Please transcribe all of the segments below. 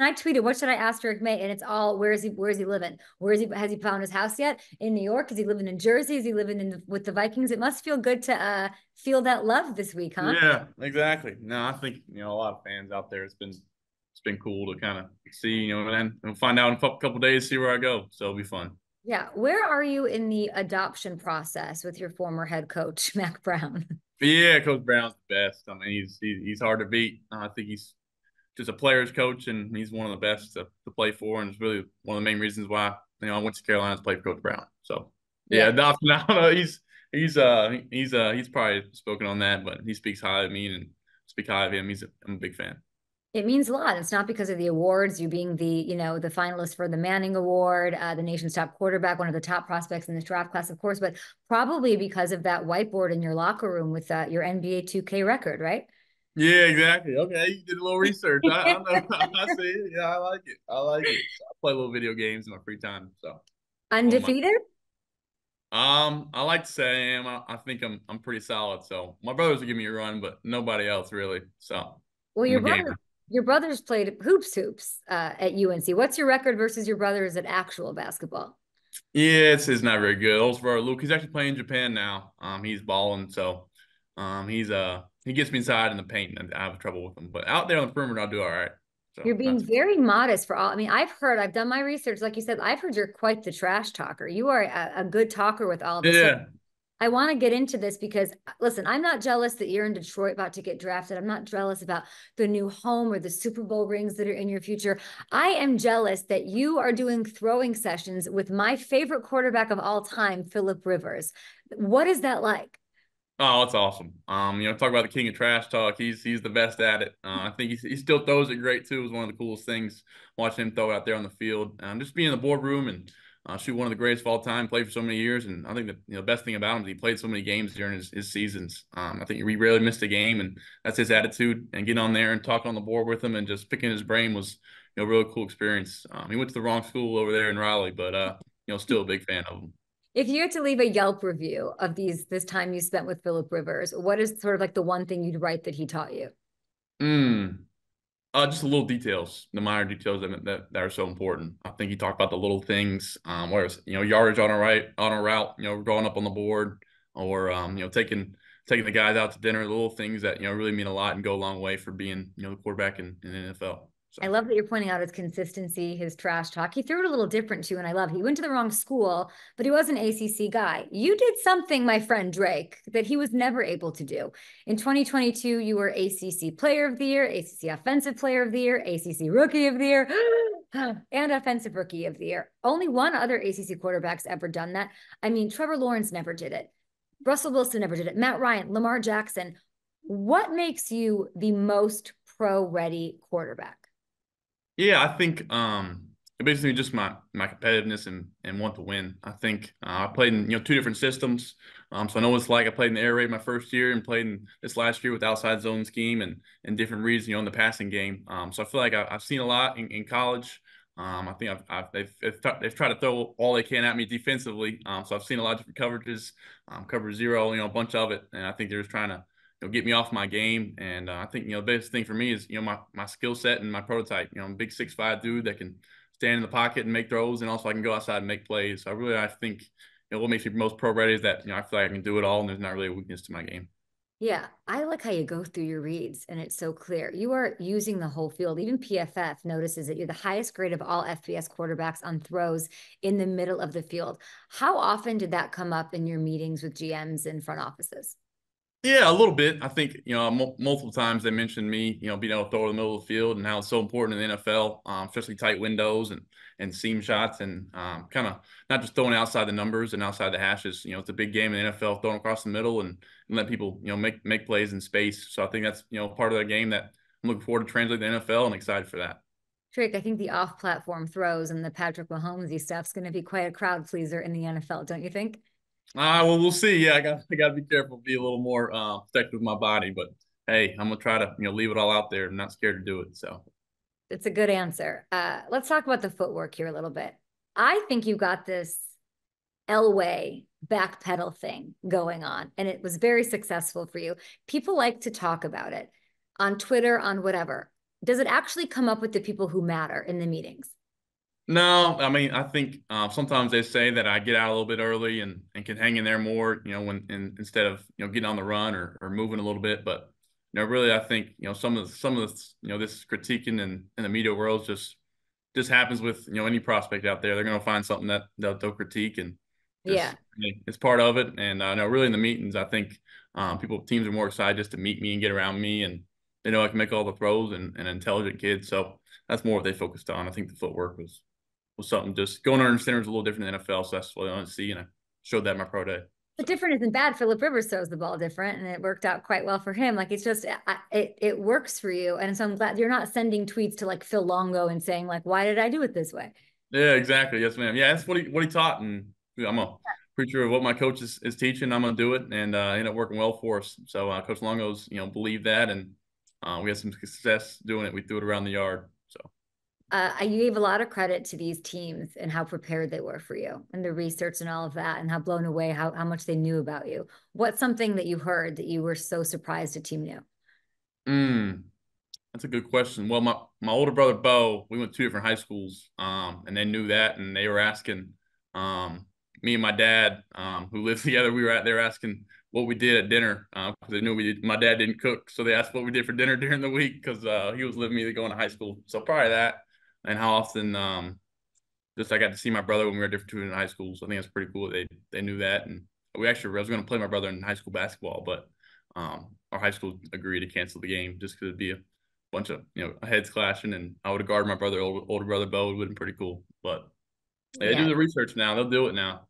I tweeted, what should I ask Drake May? And it's all, where is he living? Has he found his house yet? In New York? Is he living in Jersey? Is he living with the Vikings? It must feel good to feel that love this week, huh? Yeah, exactly. No, I think a lot of fans out there. It's been cool to kind of see, and then we'll find out in a couple days, see where I go. So it'll be fun. Yeah. Where are you in the adoption process with your former head coach, Mac Brown? But yeah, Coach Brown's the best. I mean, he's hard to beat. I think he's just a player's coach, and he's one of the best to play for, and it's really one of the main reasons why I went to Carolina to play for Coach Brown. So yeah, Yeah. adoption. I don't know. He's probably spoken on that, but he speaks highly of me and speak high of him. I'm a big fan. It means a lot. It's not because of the awards, you being the finalist for the Manning Award, the nation's top quarterback, one of the top prospects in this draft class, of course, but probably because of that whiteboard in your locker room with your NBA 2K record, right? Yeah, exactly. Okay, you did a little research. I know. I see it. Yeah, I like it. I like it. So I play little video games in my free time. So one of my Undefeated? I like to say I am. I think I'm pretty solid. So my brothers will give me a run, but nobody else really. So Well, I'm your a brother, gamer. your brothers played hoops at UNC. What's your record versus your brothers at actual basketball? Yeah, it's not very good. Old brother Luke, he's actually playing in Japan now. He's balling, so he gets me inside in the paint, and I have trouble with him. But out there on the perimeter, I'll do all right. You're So being that's very modest for all. I mean, I've done my research. Like you said, I've heard you're quite the trash talker. You are a good talker with all of us. So yeah. I want to get into this because, listen, I'm not jealous that you're in Detroit about to get drafted. I'm not jealous about the new home or the Super Bowl rings that are in your future. I am jealous that you are doing throwing sessions with my favorite quarterback of all time, Philip Rivers. What is that like? Oh, it's awesome. Talk about the king of trash talk. He's the best at it. I think he still throws it great too. It was one of the coolest things watching him throw it out there on the field. Just being in the boardroom and shoot one of the greatest of all time. Played for so many years, and I think the best thing about him is he played so many games during his seasons. I think he rarely missed a game, and that's his attitude. And getting on there and talking on the board with him and just picking his brain was a really cool experience. He went to the wrong school over there in Raleigh, but still a big fan of him. If you had to leave a Yelp review of this time you spent with Philip Rivers, what is sort of like the one thing you'd write that he taught you? Mm. Just the little details, the minor details that are so important. I think he talked about the little things, whereas yardage on a route, going up on the board, or taking the guys out to dinner. The little things that really mean a lot and go a long way for being the quarterback in the NFL. I So love that you're pointing out his consistency, his trash talk. He threw it a little different too, and I love he went to the wrong school, but he was an ACC guy. You did something, my friend Drake, that he was never able to do. In 2022, you were ACC Player of the Year, ACC Offensive Player of the Year, ACC Rookie of the Year, and Offensive Rookie of the Year. Only one other ACC quarterback's ever done that. I mean, Trevor Lawrence never did it. Russell Wilson never did it. Matt Ryan, Lamar Jackson. What makes you the most pro-ready quarterback? yeah, I think basically just my competitiveness and want to win. I think I played in two different systems, so I know what it's like. I played in the air raid my first year and played in this last year with outside zone scheme and different reads in the passing game. So I feel like I've seen a lot in college. I think they've tried to throw all they can at me defensively. So I've seen a lot of different coverages, cover zero, a bunch of it, and I think they're just trying to get me off my game. And I think the biggest thing for me is my skill set and my prototype. I'm a big 6'5" dude that can stand in the pocket and make throws, and also I can go outside and make plays. So I think what makes me most pro ready is that I feel like I can do it all, and there's not really a weakness to my game. Yeah, I like how you go through your reads and it's so clear. You are using the whole field. Even PFF notices that you're the highest grade of all FBS quarterbacks on throws in the middle of the field. How often did that come up in your meetings with GMs and front offices? Yeah, a little bit. I think multiple times they mentioned me, being able to throw in the middle of the field and how it's so important in the NFL, especially tight windows and seam shots and kind of not just throwing outside the numbers and outside the hashes. It's a big game in the NFL, throwing across the middle and let people make plays in space. So I think that's part of the game that I'm looking forward to translate to the NFL and excited for that. Trick, I think the off-platform throws and the Patrick Mahomesy stuff's going to be quite a crowd pleaser in the NFL, don't you think? Well, we'll see. Yeah, I got to be careful, be a little more protective with my body. But hey, I'm gonna try to leave it all out there. I'm not scared to do it. So It's a good answer. Let's talk about the footwork here a little bit. I think you got this Elway back pedal thing going on, and it was very successful for you. People like to talk about it on Twitter, on whatever. Does it actually come up with the people who matter in the meetings? No, I mean, I think sometimes they say that I get out a little bit early and can hang in there more, instead of getting on the run or moving a little bit. But really, I think some of this this critiquing in the media world just happens with any prospect out there. They're going to find something that they'll critique and Yeah. it's part of it. And no, really in the meetings, I think teams are more excited just to meet me and get around me, and they know I can make all the throws and an intelligent kid. So that's more what they focused on. I think the footwork was something just going under center is a little different than NFL, so that's what I want to see, and I showed that in my pro day. But So. different isn't bad. Philip Rivers throws the ball different, and it worked out quite well for him. Like it's just it works for you, and so I'm glad you're not sending tweets to like Phil Longo and saying like, "Why did I do it this way?" Yeah, exactly. Yes, ma'am. Yeah, that's what he taught, and I'm a preacher of what my coach is teaching. I'm gonna do it, and ended up working well for us. So Coach Longo's believed that, and we had some success doing it. We threw it around the yard. So. You gave a lot of credit to these teams and how prepared they were for you and the research and all of that and how blown away how much they knew about you. What's something that you heard that you were so surprised a team knew? Mm. That's a good question. Well, my older brother Bo, we went to two different high schools, and they knew that, and they were asking, me and my dad, who lived together, they were asking what we did at dinner, because they knew my dad didn't cook, so they asked what we did for dinner during the week because he was living me going to high school. So probably that, and how often just I got to see my brother when we were different two in high school. So I think that's pretty cool. They knew that, and I was going to play my brother in high school basketball, but our high school agreed to cancel the game just because it'd be a bunch of heads clashing, and I would have guarded my brother, older brother Bo. It would have been pretty cool. But they do Yeah. the research now; they'll do it now.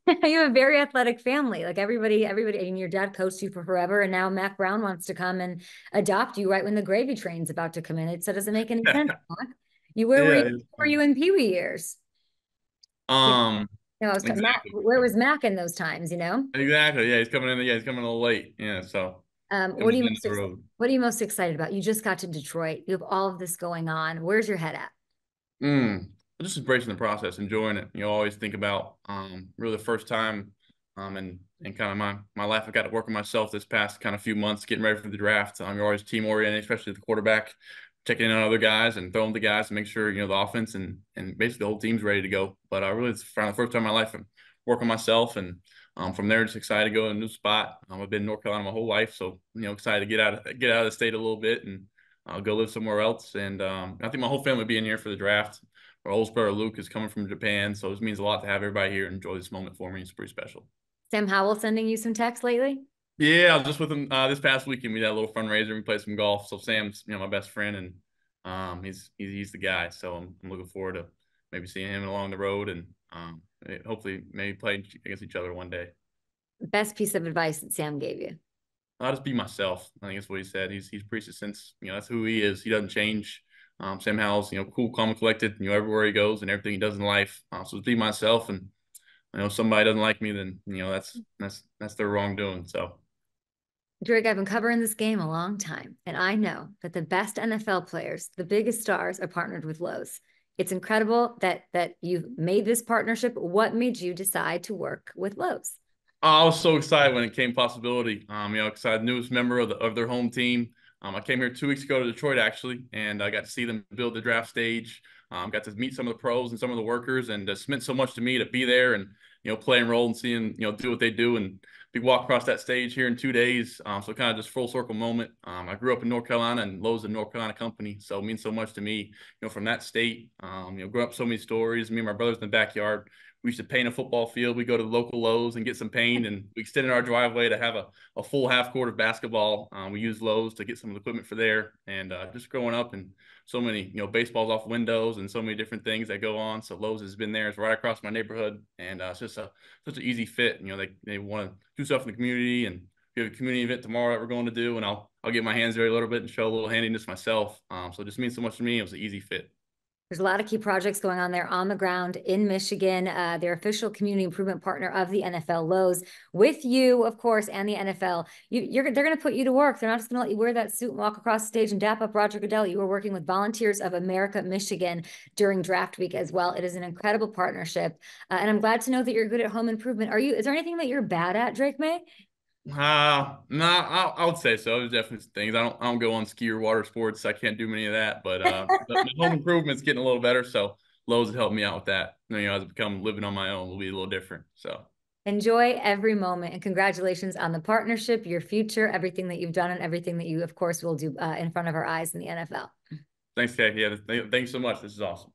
You have a very athletic family. Like everybody, and your dad coached you for forever, and now Mac Brown wants to come and adopt you right when the gravy train's about to come in. It so doesn't make any sense, Mac. You Yeah. where were you in Pee Wee years? You Um. know, I was Mac, Exactly. where was Mac in those times, you know? Exactly. Yeah, he's coming in. Yeah, he's coming a little late. Yeah. So it What was are you the end of most the road. what are you most excited about? You just got to Detroit. You have all of this going on. Where's your head at? Mm. Just embracing the process, enjoying it. Always think about really the first time and kind of my life. I got to work on myself this past kind of few months, getting ready for the draft. You're always team oriented, especially the quarterback, checking in on other guys and throwing the guys to make sure the offense and basically the whole team's ready to go. But I really it's the first time in my life I'm working myself, and from there just excited to go to a new spot. I've been in North Carolina my whole life, so excited to get out of the state a little bit and I'll go live somewhere else. And I think my whole family will be in here for the draft. Our oldest brother Luke is coming from Japan, so this means a lot to have everybody here and enjoy this moment for me. It's pretty special. Sam Howell sending you some text lately? Yeah, I was just with him this past weekend. We had a little fundraiser. We played some golf. So Sam's my best friend, and he's the guy. So I'm looking forward to maybe seeing him along the road, and hopefully maybe play against each other one day. Best piece of advice that Sam gave you? I'll just be myself. I think that's what he said. He's pretty succinct. That's who he is. He doesn't change. Sam Howell's cool, calm, and collected. Everywhere he goes and everything he does in life. So just be myself, and if somebody doesn't like me, then that's their wrongdoing. So. Drake, I've been covering this game a long time, and I know that the best NFL players, the biggest stars, are partnered with Lowe's. It's incredible that you've made this partnership. What made you decide to work with Lowe's? I was so excited when it came possibility. Because I'm the newest member of their home team. I came here 2 weeks ago to Detroit actually, and I got to see them build the draft stage. Got to meet some of the pros and some of the workers, and it's meant so much to me to be there and play and roll and see them do what they do, and we walk across that stage here in 2 days. So kind of just full circle moment. I grew up in North Carolina, and Lowe's a North Carolina company, so it means so much to me. From that state. Grew up so many stories. Me and my brothers in the backyard. We used to paint a football field. We go to the local Lowe's and get some paint, and we extended our driveway to have a full half court of basketball. We used Lowe's to get some of the equipment for there, and just growing up and so many baseballs off windows and so many different things that go on. So Lowe's has been there. It's right across my neighborhood, and it's just such an easy fit. They want to do stuff in the community, and we have a community event tomorrow that we're going to do, and I'll get my hands dirty a little bit and show a little handiness myself. So it just means so much to me. It was an easy fit. There's a lot of key projects going on there on the ground in Michigan. Their official community improvement partner of the NFL, Lowe's, with you, of course, and the NFL. They're going to put you to work. They're not just going to let you wear that suit and walk across the stage and dap up Roger Goodell. You were working with Volunteers of America, Michigan during draft week as well. It is an incredible partnership. And I'm glad to know that you're good at home improvement. Is there anything that you're bad at, Drake Maye? No, I would say so. There's definitely some things. I don't go on ski or water sports. I can't do many of that. But the home improvement's getting a little better. So Lowe's has helped me out with that. As I become living on my own, will be a little different. So Enjoy every moment and congratulations on the partnership, your future, everything that you've done, and everything that you, of course, will do in front of our eyes in the NFL. thanks, Kay. Yeah, thanks so much. This is awesome.